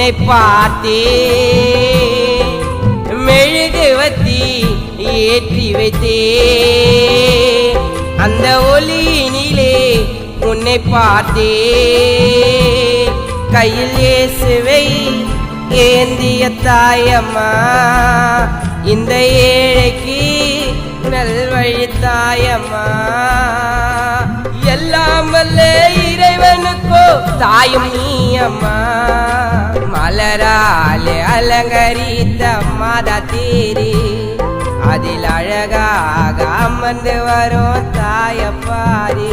உன்னை பார்த்தே மெழுகுவத்தி ஏற்றி வைத்தே அந்த ஒளியினிலே உன்னை பார்த்தே கையில் இயேசுவை ஏந்திய தாயம்மா இந்த ஏழைக்கு நல்வழி தாயம்மா எல்லாம் வல்ல இறைவனுக்கோ தாயும் நீ அம்மா மலராலே அலங்கரித்த மாதா தேரி அதில் அழகாக அமர்ந்து வரும் தாயப்பாரி